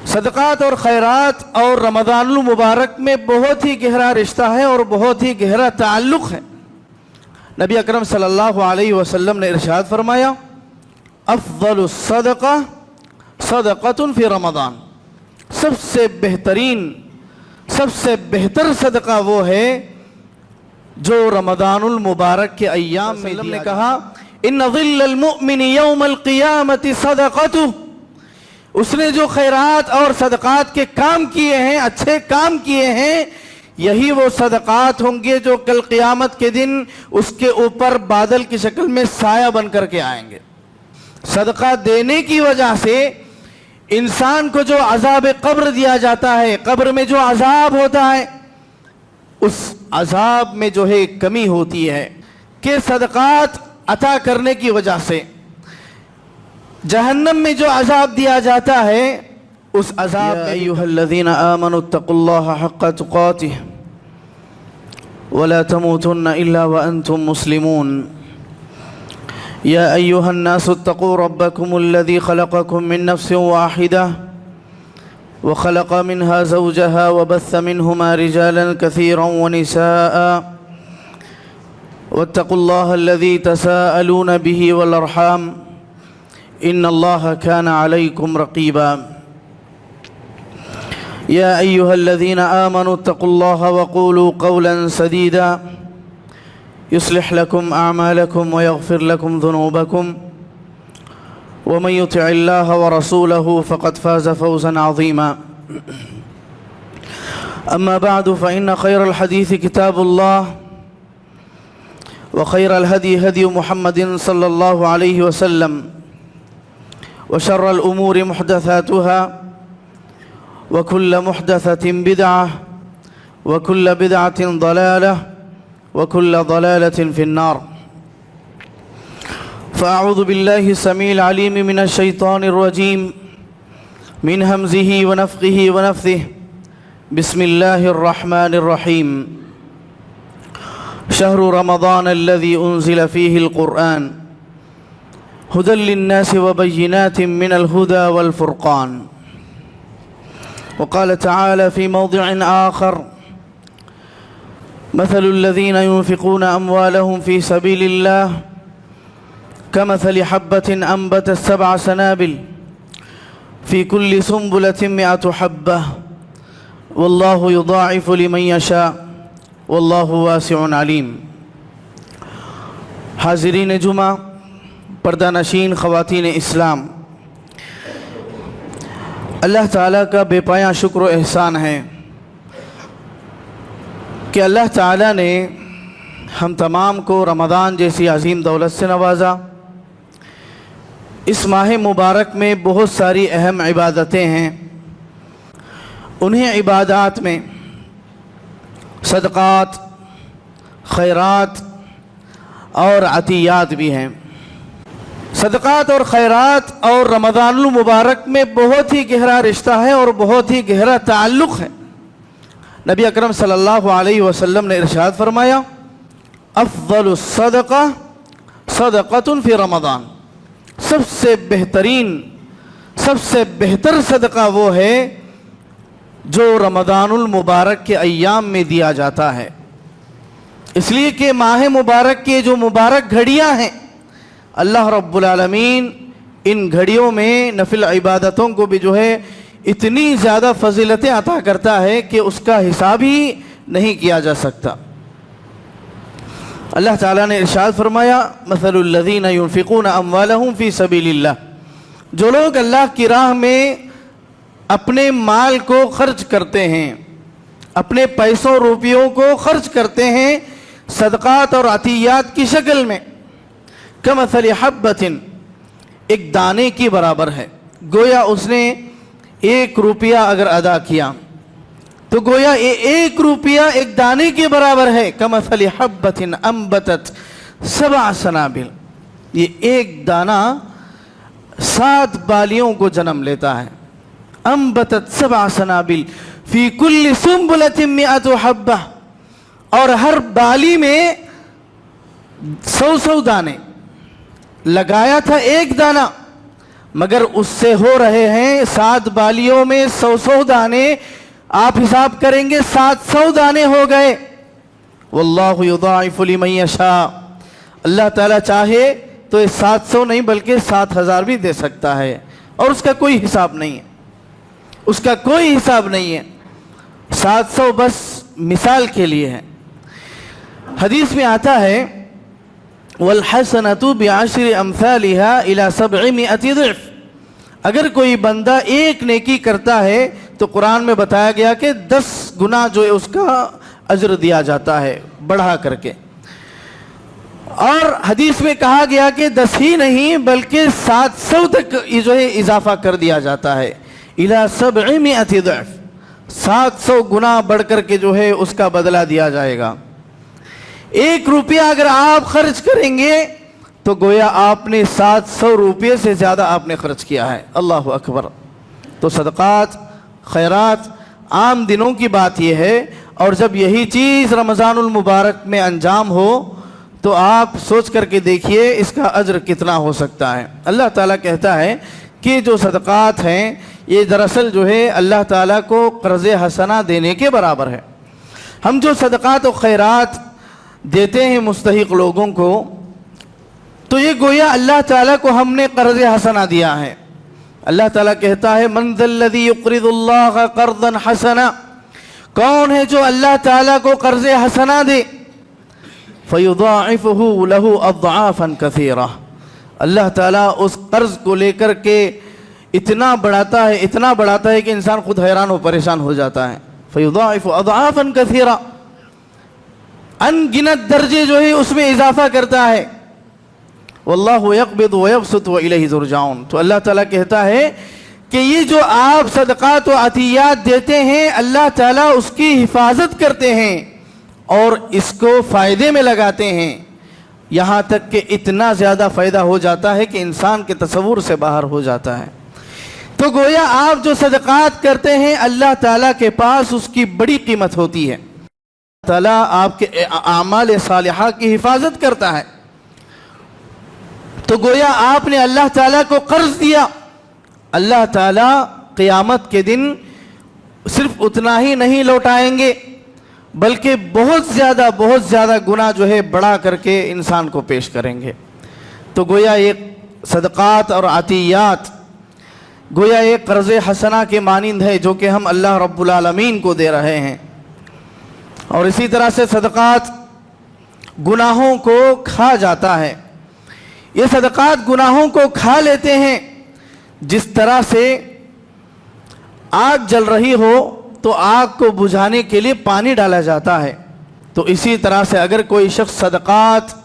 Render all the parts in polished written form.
صدقات اور خیرات اور رمضان المبارک میں بہت ہی گہرا رشتہ ہے اور بہت ہی گہرا تعلق ہے۔ نبی اکرم صلی اللہ علیہ وسلم نے ارشاد فرمایا، افضل الصدقہ صدقۃ فی رمضان، سب سے بہترین، سب سے بہتر صدقہ وہ ہے جو رمضان المبارک کے ایام میں نے کہا، ان ظل المؤمن یوم القیامت صدقتہ، اس نے جو خیرات اور صدقات کے کام کیے ہیں، اچھے کام کیے ہیں، یہی وہ صدقات ہوں گے جو کل قیامت کے دن اس کے اوپر بادل کی شکل میں سایہ بن کر کے آئیں گے۔ صدقہ دینے کی وجہ سے انسان کو جو عذاب قبر دیا جاتا ہے، قبر میں جو عذاب ہوتا ہے، اس عذاب میں جو ہے کمی ہوتی ہے کہ صدقات عطا کرنے کی وجہ سے جہنم میں جو عذاب دیا جاتا ہے اس عذاب میں ایھا الذین آمنوا اتقوا اللہ حق تقاتہ ولا تموتن الا وانتم مسلمون یا ایھا الناس اتقوا ربکم الذی خلقکم من نفس واحدہ وخلق منها زوجها وبث منهما رجالا كثيرا ونساء واتقوا الله الذي تساءلون به والأرحام إن الله كان عليكم رقيبا يا أيها الذين آمنوا اتقوا الله وقولوا قولا سديدا يصلح لكم أعمالكم ويغفر لكم ذنوبكم ومن يطع الله ورسوله فقد فاز فوزا عظيما أما بعد فإن خير الحديث كتاب الله وخير الهدي هدي محمد صلى الله عليه وسلم وشر الأمور محدثاتها وكل محدثة بدعة وكل بدعة ضلالة وكل ضلالة في النار فأعوذ بالله السميع العليم من الشيطان الرجيم من همزه ونفخه ونفثه بسم الله الرحمن الرحيم شهر رمضان الذي أنزل فيه القرآن هدى للناس وبينات من الهدى والفرقان وقال تعالى في موضع آخر مثل الذين ينفقون أموالهم في سبيل الله كمثل حبة أنبتت 7 سنابل في كل سنبلة 100 حبة والله يضاعف لمن يشاء واللہ واسع علیم۔ حاضرین جمعہ، پردہ نشین خواتین اسلام، اللہ تعالیٰ کا بے پایاں شکر و احسان ہے کہ اللہ تعالیٰ نے ہم تمام کو رمضان جیسی عظیم دولت سے نوازا۔ اس ماہ مبارک میں بہت ساری اہم عبادتیں ہیں، انہیں عبادات میں صدقات، خیرات اور عطیات بھی ہیں۔ صدقات اور خیرات اور رمضان المبارک میں بہت ہی گہرا رشتہ ہے اور بہت ہی گہرا تعلق ہے۔ نبی اکرم صلی اللہ علیہ وسلم نے ارشاد فرمایا، افضل الصدقہ صدقۃ فی رمضان، سب سے بہترین، سب سے بہتر صدقہ وہ ہے جو رمضان المبارک کے ایام میں دیا جاتا ہے، اس لیے کہ ماہ مبارک کے جو مبارک گھڑیاں ہیں، اللہ رب العالمین ان گھڑیوں میں نفل عبادتوں کو بھی جو ہے اتنی زیادہ فضیلتیں عطا کرتا ہے کہ اس کا حساب ہی نہیں کیا جا سکتا۔ اللہ تعالیٰ نے ارشاد فرمایا، مثل الذین ينفقون اموالهم فی سبیل اللہ، جو لوگ اللہ کی راہ میں اپنے مال کو خرچ کرتے ہیں، اپنے پیسوں روپیوں کو خرچ کرتے ہیں صدقات اور عطیات کی شکل میں، کمثل حبۃ، ایک دانے کی برابر ہے۔ گویا اس نے 1 روپیہ اگر ادا کیا تو گویا 1 روپیہ ایک دانے کے برابر ہے۔ کمثل حبۃ انبتت 7 سنابل، یہ ایک دانہ 7 بالیوں کو جنم لیتا ہے۔ انبتت 7 سنابل فی کل سنبلۃ 100 حبہ، اور ہر بالی میں 100 دانے، لگایا تھا ایک دانہ मगर उससे हो रहे हैं 7 बालियों में 100 दाने। आप हिसाब करेंगे 700 दाने हो गए। वल्लाहु युदाइफु लिमन यशा, अल्लाह ताला चाहे तो ये 700 नहीं बल्कि 7000 भी दे सकता है, और उसका कोई हिसाब नहीं है, उसका कोई हिसाब नहीं है। 700 बस मिसाल के लिए है। हदीस में आता है वल हसनतु बिअश्रि अम्सालिहा इला 700 ज़िफ़। अगर कोई बंदा एक नेकी करता है तो कुरान में बताया गया कि 10 गुना जो है उसका अज्र दिया जाता है बढ़ा करके। और हदीस में कहा गया कि 10 ही नहीं बल्कि 700 तक जो है इजाफा कर दिया जाता है। इला 700 ज़िफ़, 700 गुना बढ़ करके जो है उसका बदला दिया जाएगा। 1 रुपया अगर आप खर्च करेंगे तो गोया आपने 700 रुपये से ज़्यादा आपने खर्च किया है। अल्लाह अकबर। तो सदक़ात खैरात आम दिनों की बात यह है, और जब यही चीज़ रमज़ानुल मुबारक में अंजाम हो तो आप सोच करके देखिए इसका अज्र कितना हो सकता है। अल्लाह ताला कहता है कि जो सदक़ात हैं ये दरअसल जो है अल्लाह ताला को कर्ज़ हसना देने के बराबर है। हम जो सदक़ात और खैरात देते हैं मुस्तहिक लोगों को, तो ये गोया अल्लाह ताला को हमने कर्ज़ हसना दिया है। अल्लाह ताला कहता है मन ज़ल्लज़ी युक़रिज़ुल्लाह क़र्ज़न हसना, कौन है जो अल्लाह ताला को कर्ज़ हसना दे, फ़युज़ाइफ़ुहु लहु अज़आफ़न कसीरा, अल्लाह ताला उस कर्ज़ को लेकर के इतना बढ़ाता है कि इंसान खुद हैरान और परेशान हो जाता है। फ़युज़ाइफ़ु अज़आफ़न कसीरा, अनगिनत दर्जे जो है उसमें इजाफा करता है। वल्लाहु यक़बिदु व यबसुतु व इलैहि तुरजाऊन। तो अल्लाह ताला कहता है कि ये जो आप सदक़ात व अतियात देते हैं अल्लाह ताला उसकी हिफाजत करते हैं और इसको फ़ायदे में लगाते हैं, यहाँ तक कि इतना ज़्यादा फ़ायदा हो जाता है कि इंसान के तसव्वुर से बाहर हो जाता है। तो गोया आप जो सदक़ात करते हैं अल्लाह ताला के पास उसकी बड़ी कीमत होती है। ताला आपके आमाल सालिहा की हिफाजत करता है। तो गोया आपने अल्लाह ताला को कर्ज दिया, अल्लाह ताला क़यामत के दिन सिर्फ उतना ही नहीं लौटाएंगे बल्कि बहुत ज़्यादा गुना जो है बढ़ा करके इंसान को पेश करेंगे। तो गोया एक सदक़ात और अतियात गोया एक कर्ज़ हसना के मानिंद है जो कि हम अल्लाह रब्बुल आलमीन को दे रहे हैं। और इसी तरह से सदक़ात गुनाहों को खा जाता है। ये सदक़ात गुनाहों को खा लेते हैं। जिस तरह से आग जल रही हो तो आग को बुझाने के लिए पानी डाला जाता है, तो इसी तरह से अगर कोई शख्स सदक़ात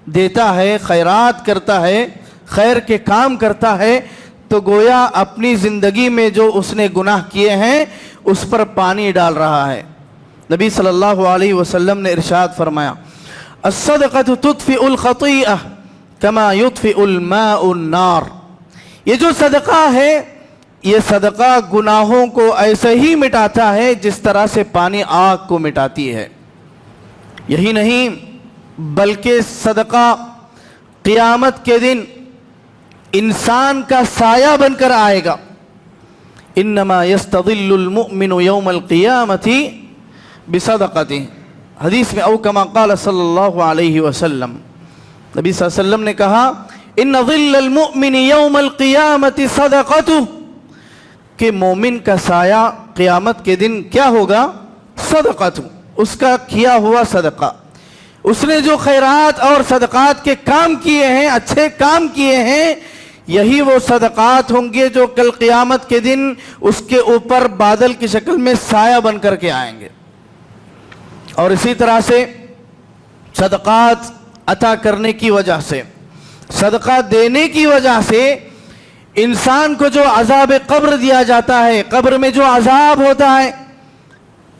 देता है, खैरात करता है, खैर के काम करता है, तो गोया अपनी ज़िंदगी में जो उसने गुनाह किए हैं उस पर पानी डाल रहा है। नबी सल्लल्लाहु अलैहि वसल्लम ने इरशाद फरमाया अस्सदक़तु तुत्फ़िउल ख़तीअह कमा युत्फ़िउल माउन नार। ये जो सदका है ये सदका गुनाहों को ऐसे ही मिटाता है जिस तरह से पानी आग को मिटाती है। यही नहीं बल्कि सदका क़यामत के दिन इंसान का साया बनकर आएगा। इन्नमा यस्तज़िल्लुल मुअमिनु यौमल क़ियामति बिसदक़तिही। हदीस में औ कमा क़ाल सल्लल्लाहु अलैहि वसल्लम, नबी सल्लल्लाहु अलैहि वसल्लम ने कहा इन्न ज़िल्लल मुअमिनि यौमल क़ियामति सदक़तुहु, कि मोमिन का साया क़यामत के दिन क्या होगा, सदक़तु, उसका किया हुआ सदका। उसने जो खैरात और सदक़ात के काम किए हैं, अच्छे काम किए हैं, यही वो सदक़ात होंगे जो कल क़यामत के दिन उसके ऊपर बादल की शक्ल में साया बन करके आएंगे। और इसी तरह से सदक़ात अता करने की वजह से, सदका देने की वजह से इंसान को जो अज़ाब क़ब्र दिया जाता है, क़ब्र में जो अज़ाब होता है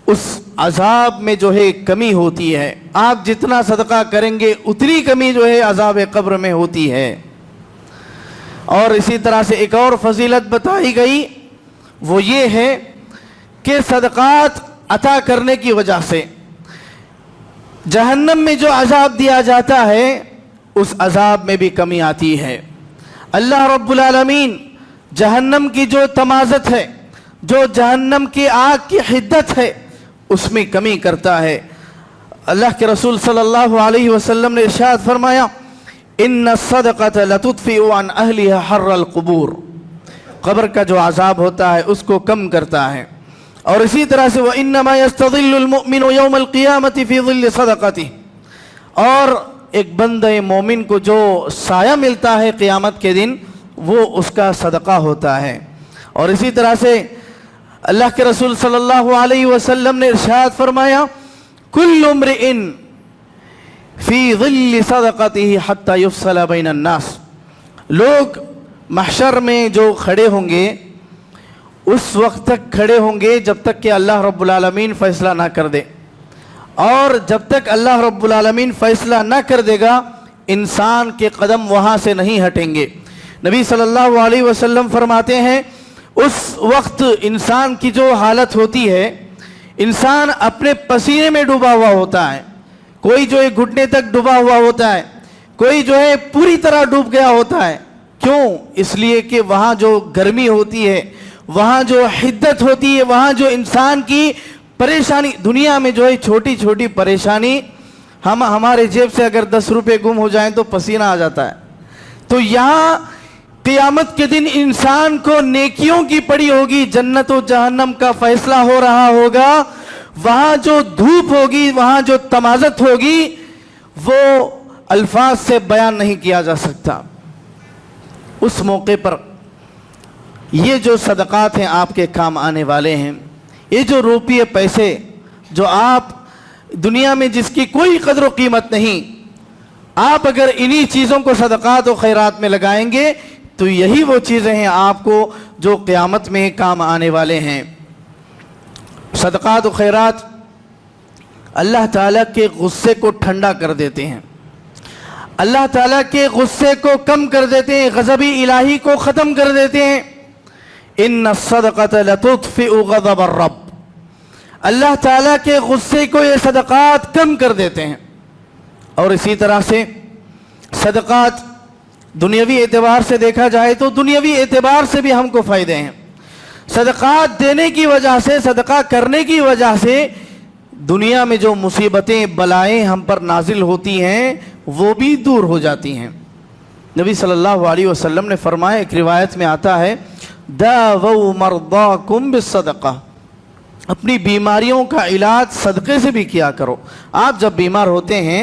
उस अज़ाब में जो है कमी होती है। आप जितना सदका करेंगे उतनी कमी जो है अज़ाब क़ब्र में होती है। और इसी तरह से एक और फजीलत बताई गई, वो ये है कि सदक़ात अता करने की वजह से जहन्नम में जो अज़ाब दिया जाता है उस अज़ाब में भी कमी आती है। अल्लाह रब्बुल आलमीन जहन्नम की जो तमाज़त है, जो जहन्नम की आग की हिद्दत है, उसमें कमी करता है। अल्लाह के रसूल सल्लल्लाहु अलैहि वसल्लम ने इरशाद फरमाया, इन्ना सदक़त लतुत्फ़िउ अन अहलिहा हर्रल क़ुबूर, कब्र का जो अज़ाब होता है उसको कम करता है। और इसी तरह से व इन्नमा यस्तज़िल्लुल मुमिनु यौमल क़ियामति फ़ी ज़िल्लि सदक़तिही, और एक बंदे मोमिन को जो साया मिलता है क़ियामत के दिन वो उसका सदका होता है। और इसी तरह से अल्लाह के रसूल सल्लल्लाहु अलैहि वसल्लम ने इरशाद फरमाया, कुल्लु इम्रिइन फी ज़िल्लि सदक़तिही हत्ता युफ़्सला बैनन नास, लोग महशर में जो खड़े होंगे उस वक्त तक खड़े होंगे जब तक कि अल्लाह रब्बुल आलमीन फ़ैसला ना कर दे, और जब तक अल्लाह रब्बुल आलमीन फ़ैसला ना कर देगा इंसान के कदम वहाँ से नहीं हटेंगे। नबी सल्लल्लाहु अलैहि वसल्लम फरमाते हैं, उस वक्त इंसान की जो हालत होती है, इंसान अपने पसीने में डूबा हुआ होता है, कोई जो है घुटने तक डूबा हुआ होता है, कोई जो है पूरी तरह डूब गया होता है। क्यों? इसलिए कि वहाँ जो गर्मी होती है, वहाँ जो हिद्दत होती है, वहाँ जो इंसान की परेशानी, दुनिया में जो है छोटी छोटी परेशानी, हमारे जेब से अगर 10 रुपये गुम हो जाएं तो पसीना आ जाता है। तो यहाँ क़ियामत के दिन इंसान को नेकियों की पड़ी होगी, जन्नत और जहन्नम का फैसला हो रहा होगा, वहाँ जो धूप होगी, वहाँ जो तमाज़त होगी, वो अल्फाज से बयान नहीं किया जा सकता। उस मौके पर ये जो सदक़ात हैं आपके काम आने वाले हैं, ये जो रुपये पैसे जो आप दुनिया में जिसकी कोई कदर व कीमत नहीं, आप अगर इन्हीं चीज़ों को सदक़ात व खैरात में लगाएंगे तो यही वो चीज़ें हैं आपको जो क़यामत में काम आने वाले हैं। सदक़ात व खैरात अल्लाह ताला के गुस्से को ठंडा कर देते हैं, अल्लाह ताला के गुस्से को कम कर देते हैं, ग़ज़ब इलाही को ख़त्म कर देते हैं। इन्ना सदक़त लतुत्फ़िउ ग़ज़ब रब, अल्लाह ताला के गुस्से को ये सदक़ात कम कर देते हैं। और इसी तरह से सदक़ात दुनियावी एतबार से देखा जाए तो दुनियावी एतबार से भी हमको फ़ायदे हैं। सदक़ात देने की वजह से, सदक़ा करने की वजह से दुनिया में जो मुसीबतें बलाएं हम पर नाजिल होती हैं वो भी दूर हो जाती हैं। नबी सल्लल्लाहु अलैहि वसल्लम ने फरमाया, एक रिवायत में आता है, दावौ मर्दाकुम बिस्सदक़ा, अपनी बीमारियों का इलाज सदक़े से भी किया करो। आप जब बीमार होते हैं,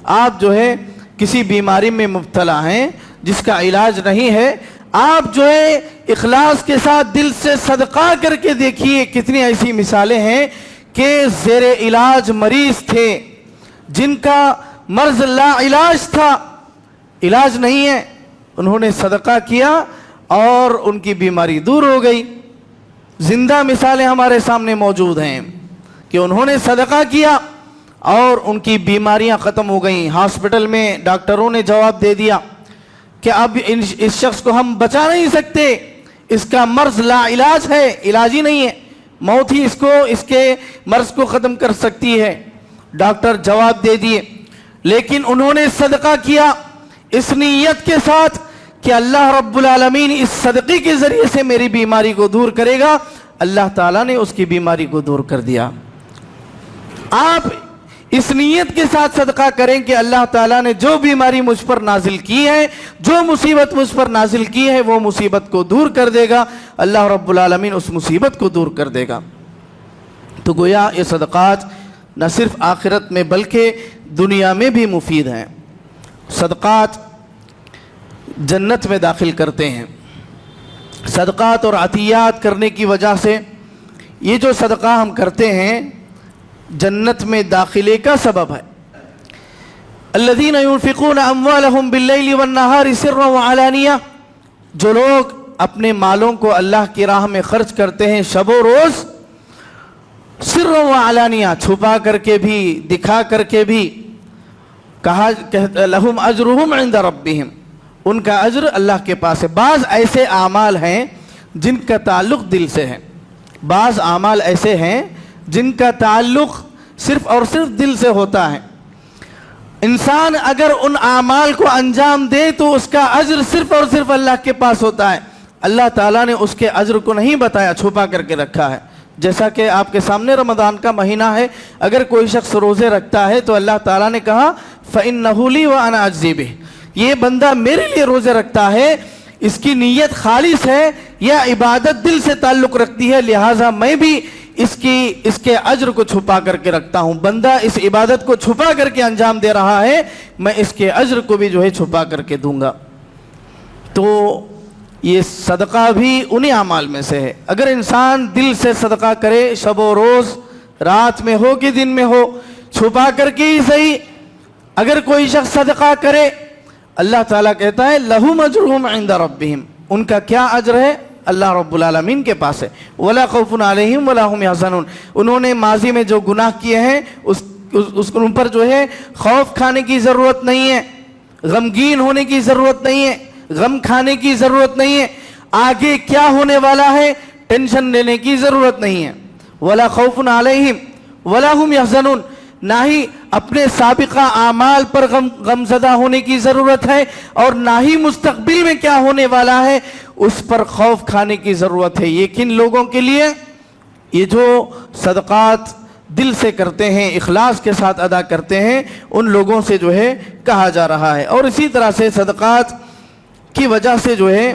आप जो है किसी बीमारी में मुब्तला हैं जिसका इलाज नहीं है, आप जो है इखलास के साथ दिल से सदका करके देखिए। कितनी ऐसी मिसालें हैं कि ज़ेरे इलाज मरीज़ थे जिनका मर्ज़ ला इलाज था, इलाज नहीं है, उन्होंने सदका किया और उनकी बीमारी दूर हो गई। जिंदा मिसालें हमारे सामने मौजूद हैं कि उन्होंने सदका किया और उनकी बीमारियां ख़त्म हो गई। हॉस्पिटल में डॉक्टरों ने जवाब दे दिया कि अब इस शख्स को हम बचा नहीं सकते, इसका मर्ज़ ला इलाज है, इलाज ही नहीं है, मौत ही इसको, इसके मर्ज़ को ख़त्म कर सकती है। डॉक्टर जवाब दे दिए, लेकिन उन्होंने सदका किया इस नीयत के साथ कि अल्लाह रब्बुल आलमीन इस सदक़े के ज़रिए से मेरी बीमारी को दूर करेगा। अल्लाह ताला ने उसकी बीमारी को दूर कर दिया। आप इस नीयत के साथ सदका करें कि अल्लाह ताला ने जो बीमारी मुझ पर नाजिल की है, जो मुसीबत मुझ पर नाजिल की है, वो मुसीबत को दूर कर देगा। अल्लाह रब्बुल आलमीन उस मुसीबत को दूर कर देगा। तो गोया ये सदक़ात न सिर्फ आखिरत में बल्कि दुनिया में भी मुफीद हैं। सदक़ात जन्नत में दाखिल करते हैं। सदक़ात और अतियात करने की वजह से ये जो सदका हम करते हैं जन्नत में दाखिले का सबब है। अल्लज़ीना युनफ़िक़ूना अम्वालहुम बिल्लैलि वन्नहारि सिर्रन व अलानिया, जो लोग अपने मालों को अल्लाह की राह में खर्च करते हैं शबो रोज़, सिर्रन व अलानिया, छुपा करके भी दिखा करके भी, कहा लहुम अजरुहुम इंद रब्बिहिम, उनका अज्र अल्लाह के पास है। बाज़ ऐसे आमाल हैं जिनका ताल्लुक़ दिल से है, बाज़ आमाल ऐसे हैं जिनका ताल्लुक़ सिर्फ़ और सिर्फ दिल से होता है। इंसान अगर उन आमाल को अंजाम दे तो उसका अज्र सिर्फ़ और सिर्फ अल्लाह के पास होता है। اللہ تعالیٰ نے اس کے اجر کو نہیں بتایا، چھپا کر کے رکھا ہے. جیسا کہ آپ کے سامنے رمضان کا مہینہ ہے، اگر کوئی شخص روزے رکھتا ہے تو اللہ تعالیٰ نے کہا فَإِنَّهُ لِي وَأَنَا أَجْزِي بِهِ، یہ بندہ میرے لیے روزے رکھتا ہے، اس کی نیت خالص ہے یا عبادت دل سے تعلق رکھتی ہے، لہٰذا میں بھی اس کے اجر کو چھپا کر کے رکھتا ہوں. بندہ اس عبادت کو چھپا کر کے انجام دے رہا ہے، میں اس کے اجر کو بھی جو ہے چھپا کر کے دوں گا. تو یہ صدقہ بھی انہی اعمال میں سے ہے. اگر انسان دل سے صدقہ کرے، شب و روز، رات میں ہو کہ دن میں ہو، چھپا کر کے ہی صحیح، اگر کوئی شخص صدقہ کرے، اللہ تعالیٰ کہتا ہے لَهُمْ أَجْرُهُمْ عِنْدَ رَبِّهِمْ، ان کا کیا اجر ہے؟ اللہ رب العالمین کے پاس ہے. وَلَا خَوْفٌ عَلَيْهِمْ وَلَا هُمْ يَحْزَنُونَ، انہوں نے ماضی میں جو گناہ کیے ہیں ان پر جو ہے خوف کھانے کی ضرورت نہیں ہے، غمگین ہونے کی ضرورت نہیں ہے، غم کھانے کی ضرورت نہیں ہے، آگے کیا ہونے والا ہے ٹینشن لینے کی ضرورت نہیں ہے. وَلَا خَوْفٌ عَلَيْهِمْ وَلَا هُمْ يَحْزَنُونَ، نہ ہی اپنے سابقہ اعمال پر غمزدہ ہونے کی ضرورت ہے، اور نہ ہی مستقبل میں کیا ہونے والا ہے اس پر خوف کھانے کی ضرورت ہے. یہ کن لوگوں کے لیے؟ یہ جو صدقات دل سے کرتے ہیں، اخلاص کے ساتھ ادا کرتے ہیں، ان لوگوں سے جو ہے کہا جا رہا ہے. اور اسی طرح سے صدقات کی وجہ سے جو ہے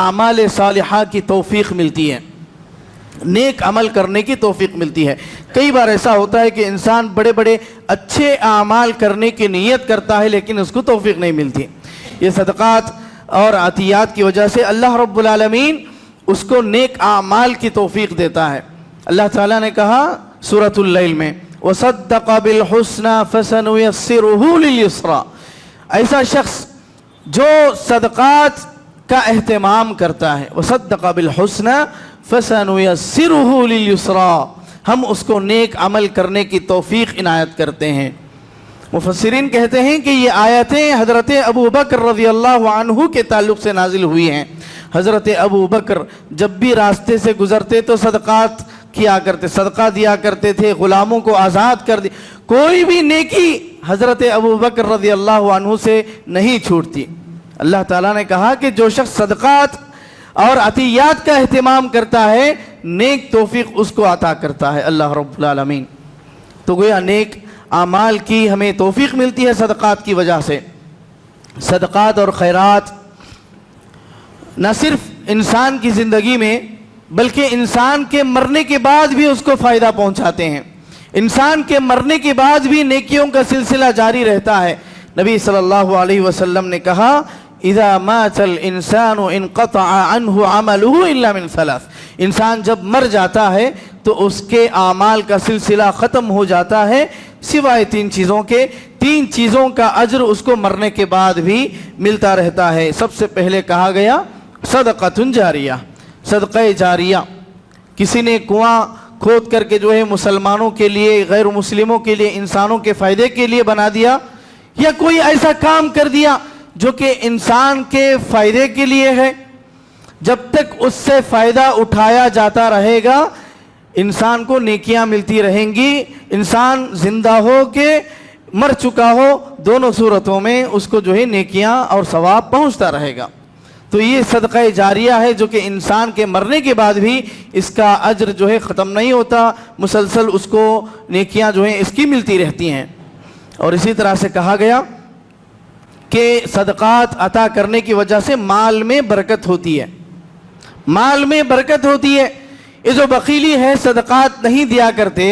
اعمال صالحہ کی توفیق ملتی ہے، نیک عمل کرنے کی توفیق ملتی ہے. کئی بار ایسا ہوتا ہے کہ انسان بڑے بڑے اچھے اعمال کرنے کی نیت کرتا ہے لیکن اس کو توفیق نہیں ملتی. یہ صدقات اور عطیات کی وجہ سے اللہ رب العالمین اس کو نیک اعمال کی توفیق دیتا ہے. اللہ تعالیٰ نے کہا سورۃ اللیل میں وَصَدَّقَ بِالْحُسْنَى فَسَنُيَسِّرُهُ لِلْيُسْرَى، ایسا شخص جو صدقات کا اہتمام کرتا ہے، وَصَدَّقَ بِالْحُسْنَى فَسَنُيَسِّرُهُ لِلْيُسْرَى، ہم اس کو نیک عمل کرنے کی توفیق عنایت کرتے ہیں. مفسرین کہتے ہیں کہ یہ آیتیں حضرت ابو بکر رضی اللہ عنہ کے تعلق سے نازل ہوئی ہیں. حضرت ابو بکر جب بھی راستے سے گزرتے تو صدقات کیا کرتے، صدقہ دیا کرتے تھے، غلاموں کو آزاد کر دی، کوئی بھی نیکی حضرت ابو بکر رضی اللہ عنہ سے نہیں چھوٹتی. اللہ تعالیٰ نے کہا کہ جو شخص صدقات اور عطیات کا اہتمام کرتا ہے، نیک توفیق اس کو عطا کرتا ہے اللہ رب العالمین. تو گویا نیک اعمال کی ہمیں توفیق ملتی ہے صدقات کی وجہ سے. صدقات اور خیرات نہ صرف انسان کی زندگی میں بلکہ انسان کے مرنے کے بعد بھی اس کو فائدہ پہنچاتے ہیں. انسان کے مرنے کے بعد بھی نیکیوں کا سلسلہ جاری رہتا ہے. نبی صلی اللہ علیہ وسلم نے کہا اذا مات الانسان انقطع عنه عمله الا من ثلاث، انسان جب مر جاتا ہے تو اس کے اعمال کا سلسلہ ختم ہو جاتا ہے سوائے تین چیزوں کے. تین چیزوں کا اجر اس کو مرنے کے بعد بھی ملتا رہتا ہے. سب سے پہلے کہا گیا صدقۃ جاریہ، صدقہ جاریہ. کسی نے کنواں کھود کر کے جو ہے مسلمانوں کے لیے، غیر مسلموں کے لیے، انسانوں کے فائدے کے لیے بنا دیا، یا کوئی ایسا کام کر دیا جو کہ انسان کے فائدے کے لیے ہے. جب تک اس سے فائدہ اٹھایا جاتا رہے گا انسان کو نیکیاں ملتی رہیں گی. انسان زندہ ہو کہ مر چکا ہو، دونوں صورتوں میں اس کو جو ہے نیکیاں اور ثواب پہنچتا رہے گا. تو یہ صدقہ جاریہ ہے جو کہ انسان کے مرنے کے بعد بھی اس کا اجر جو ہے ختم نہیں ہوتا، مسلسل اس کو نیکیاں جو ہیں اس کی ملتی رہتی ہیں. اور اسی طرح سے کہا گیا کہ صدقات عطا کرنے کی وجہ سے مال میں برکت ہوتی ہے، مال میں برکت ہوتی ہے. یہ جو بخیلی ہے، صدقات نہیں دیا کرتے،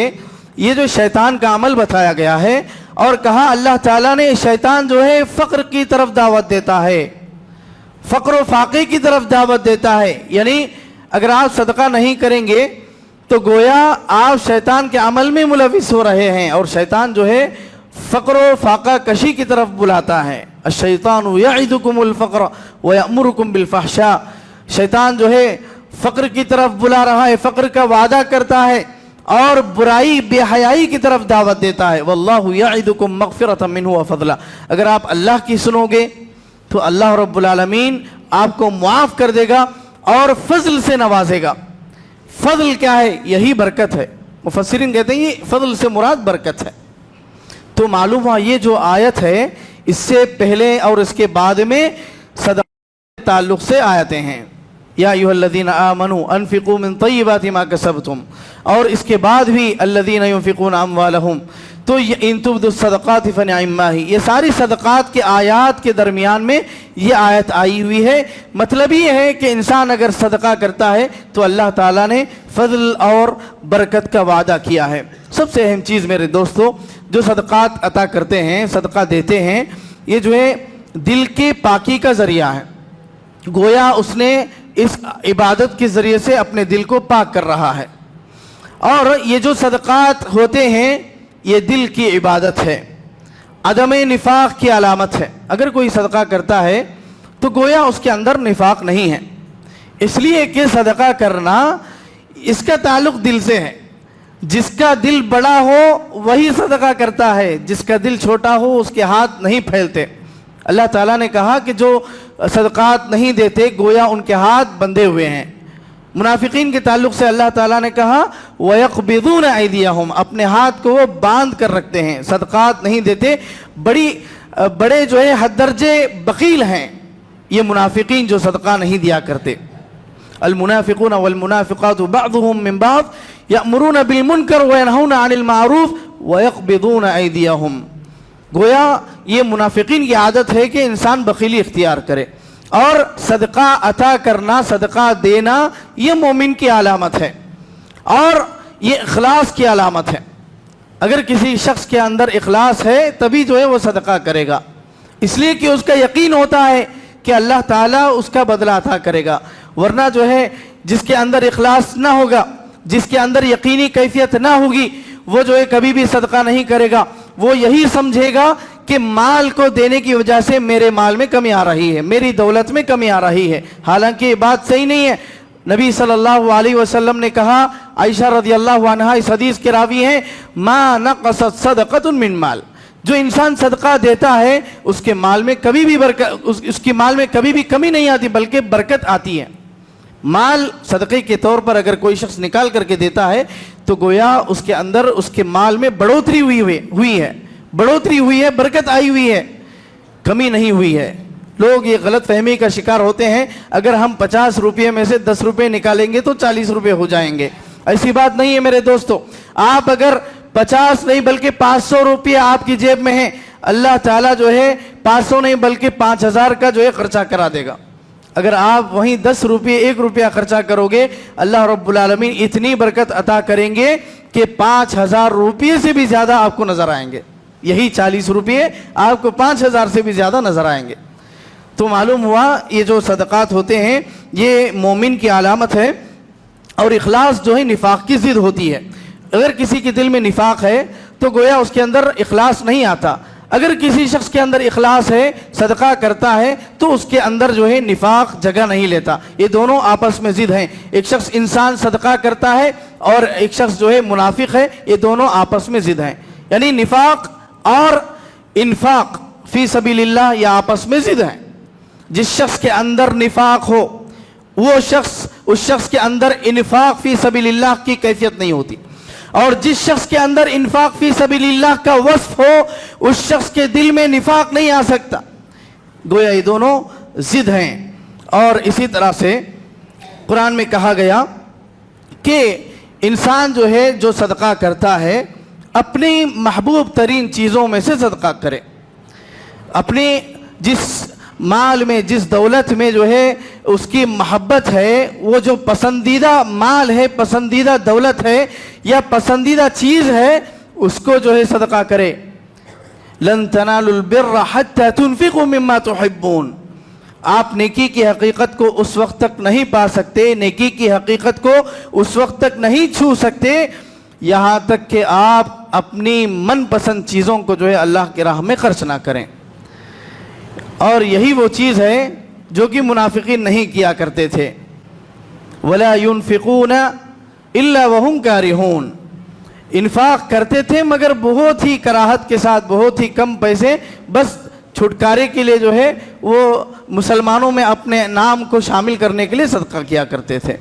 یہ جو شیطان کا عمل بتایا گیا ہے. اور کہا اللہ تعالیٰ نے شیطان جو ہے فقر کی طرف دعوت دیتا ہے، فقر و فاقے کی طرف دعوت دیتا ہے. یعنی اگر آپ صدقہ نہیں کریں گے تو گویا آپ شیطان کے عمل میں ملوث ہو رہے ہیں، اور شیطان جو ہے فقر و فاقہ کشی کی طرف بلاتا ہے. الشیطان یعدکم الفقر ویأمرکم بالفحشاء، شیطان جو ہے فقر کی طرف بلا رہا ہے، فقر کا وعدہ کرتا ہے اور برائی بے حیائی کی طرف دعوت دیتا ہے. واللہ یعدکم مغفرۃ منہ وفضلا، اگر آپ اللہ کی سنو گے تو اللہ رب العالمین آپ کو معاف کر دے گا اور فضل سے نوازے گا. فضل کیا ہے؟ یہی برکت ہے. مفسرین کہتے ہیں یہ فضل سے مراد برکت ہے. تو معلوم ہوا یہ جو آیت ہے اس سے پہلے اور اس کے بعد میں صدقہ کے تعلق سے آیتیں ہیں. या अय्युहल्लज़ीना आमनू अनफ़िक़ू मिन तय्यिबाति मा कसबतुम, और इसके बाद भी अल्लज़ीना युनफ़िक़ूना अम्वालहुम, तो इन तुब्दु सदक़ाति फ़निअम्मा ही, ये सारी सदक़ात के आयात के दरमियान में ये आयत आई हुई है। मतलब ये है कि इंसान अगर सदका करता है तो अल्लाह ताला ने फ़ज़ल और बरकत का वादा किया है। सबसे अहम चीज़ मेरे दोस्तों, जो सदक़ात अता करते हैं, सदका देते हैं, ये जो है दिल के पाकी का ज़रिया है। गोया उसने इस इबादत के ज़रिए से अपने दिल को पाक कर रहा है। और ये जो सदक़ात होते हैं ये दिल की इबादत है, अदम निफाक की अलामत है। अगर कोई सदका करता है तो गोया उसके अंदर निफाक नहीं है, इसलिए कि सदका करना इसका ताल्लुक दिल से है। जिसका दिल बड़ा हो वही सदका करता है, जिसका दिल छोटा हो उसके हाथ नहीं फैलते। अल्लाह ताला ने कहा कि जो सदकात नहीं देते गोया उनके हाथ बंधे हुए हैं। मुनाफिकीन के ताल्लुक से अल्लाह ताला ने कहा वयक़बिज़ूना अयदियहुम, अपने हाथ को वो बांध कर रखते हैं, सदकात नहीं देते। बड़े जो है हद दर्जे बकील हैं ये मुनाफिकीन जो सदका नहीं दिया करते। अल मुनाफिकूना वल मुनाफिकातु बअदुहुम मिन बअद यअमुरूना बिल मुनकर व यनहूना अनिल मारूफ व यक़बिज़ूना अयदियहुम। गोया ये मुनाफिकीन की आदत है कि इंसान बखीली इख्तियार करे, और सदका अता करना, सदका देना ये मोमिन की अलामत है और ये इखलास की अलामत है। अगर किसी शख्स के अंदर इखलास है तभी जो है वो सदका करेगा, इसलिए कि उसका यकीन होता है कि अल्लाह ताला उसका बदला अता करेगा। वरना जो है जिसके अंदर इखलास ना होगा, जिसके अंदर यकीनी कैफियत ना होगी, वो जो है कभी भी सदका नहीं करेगा। वो यही समझेगा कि माल को देने की वजह से मेरे माल में कमी आ रही है, मेरी दौलत में कमी आ रही है। हालांकि ये बात सही नहीं है। नबी सल्लल्लाहु अलैहि वसल्लम ने कहा, आयशा रज़ियल्लाहु अन्हा इस हदीस के रावी हैं, मा नक़सत सदक़तुन मिन माल, जो इंसान सदका देता है उसके माल में कभी भी उसकी माल में कभी भी कमी नहीं आती बल्कि बरकत आती है। माल सदक़े के तौर पर अगर कोई शख्स निकाल करके देता है तो गोया उसके अंदर उसके माल में बढ़ोतरी हुई है, बढ़ोतरी हुई है, बरकत आई हुई है, कमी नहीं हुई है। लोग ये गलत फहमी का शिकार होते हैं, अगर हम 50 रुपये में से 10 रुपये निकालेंगे तो 40 रुपये हो जाएंगे। ऐसी बात नहीं है मेरे दोस्तों। आप अगर 50 नहीं बल्कि 500 रुपये आपकी जेब में है, अल्लाह ताला जो है 500 नहीं बल्कि 5000 का जो है खर्चा करा देगा। अगर आप वहीं 10 रुपये 1 रुपया खर्चा करोगे, अल्लाह रब्बुल आलमीन इतनी बरकत अता करेंगे कि 5000 रुपये से भी ज़्यादा आपको नज़र आएंगे। यही 40 रुपये आपको 5000 से भी ज़्यादा नज़र आएंगे। तो मालूम हुआ ये जो सदक़ात होते हैं ये मोमिन की अलामत है। और इखलास जो है निफाक की ज़िद होती है। अगर किसी के दिल में निफाक है तो गोया उसके अंदर इखलास नहीं आता। अगर किसी शख्स के अंदर इखलास है, सदका करता है, तो उसके अंदर जो है निफाक जगह नहीं लेता। ये दोनों आपस में ज़िद हैं। एक शख्स इंसान सदका करता है और एक शख्स जो है मुनाफिक है, ये दोनों आपस में ज़िद हैं। यानी निफाक और इन्फाक फी सबीलिल्लाह ये आपस में ज़िद हैं। जिस शख्स के अंदर निफाक हो वो शख्स, उस शख्स के अंदर इन्फाक फी सबीलिल्लाह की कैफियत नहीं होती, और जिस शख्स के अंदर इन्फाक फी सबीलिल्लाह का वस्फ हो उस शख्स के दिल में निफाक नहीं आ सकता। गोया ये दोनों ज़िद हैं। और इसी तरह से कुरान में कहा गया कि इंसान जो है जो सदका करता है अपनी महबूब तरीन चीज़ों में से सदका करे। अपने जिस माल में, जिस दौलत में जो है उसकी मोहब्बत है, वो जो पसंदीदा माल है, पसंदीदा दौलत है या पसंदीदा चीज़ है, उसको जो है सदका करे। लन तनालुल बिर्रा हत्ता तुनफिकू मिम्मा तुहिब्बून। आप नेकी की हकीकत को उस वक्त तक नहीं पा सकते, नेकी की हकीकत को उस वक्त तक नहीं छू सकते यहाँ तक कि आप अपनी मनपसंद चीज़ों को जो है अल्लाह की राह में खर्च ना करें। और यही वो चीज़ है जो कि मुनाफिकीन नहीं किया करते थे। वला युनफिकूना इल्ला वहुम कारिहून। इन्फाक करते थे मगर बहुत ही कराहत के साथ, बहुत ही कम पैसे, बस छुटकारे के लिए जो है वो मुसलमानों में अपने नाम को शामिल करने के लिए सदका किया करते थे।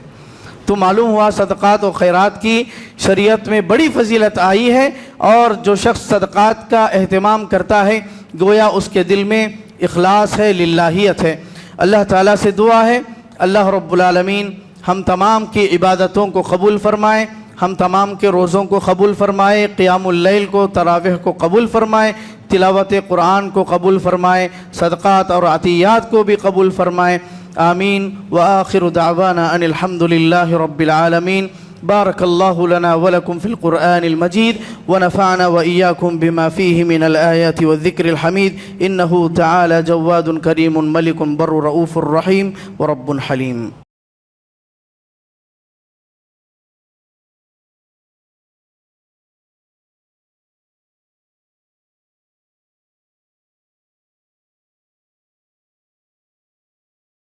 तो मालूम हुआ सदक़ात और खैरात की शरीयत में बड़ी फजीलत आई है। और जो शख्स सदक़ात का एहतमाम करता है गोया उसके दिल में इखलास है, लिल्लाहियत है। अल्लाह ताला से दुआ है اللہ رب العالمین ہم تمام کی عبادتوں کو قبول فرمائے، ہم تمام کے روزوں کو قبول فرمائے، قیام اللیل کو، تراویح کو قبول فرمائے، تلاوت قرآن کو قبول فرمائے، صدقات اور عطیات کو بھی قبول فرمائے، آمین۔ وآخر دعوانا ان الحمد للہ رب العالمین۔ بارک اللہ لنا ولکم فی القرآن المجید ونفعنا وإیاکم بما فیہ من الآیات والذکر الحمید، انہ تعالی جواد کریم ملک بر رؤوف رحیم ورب حلیم۔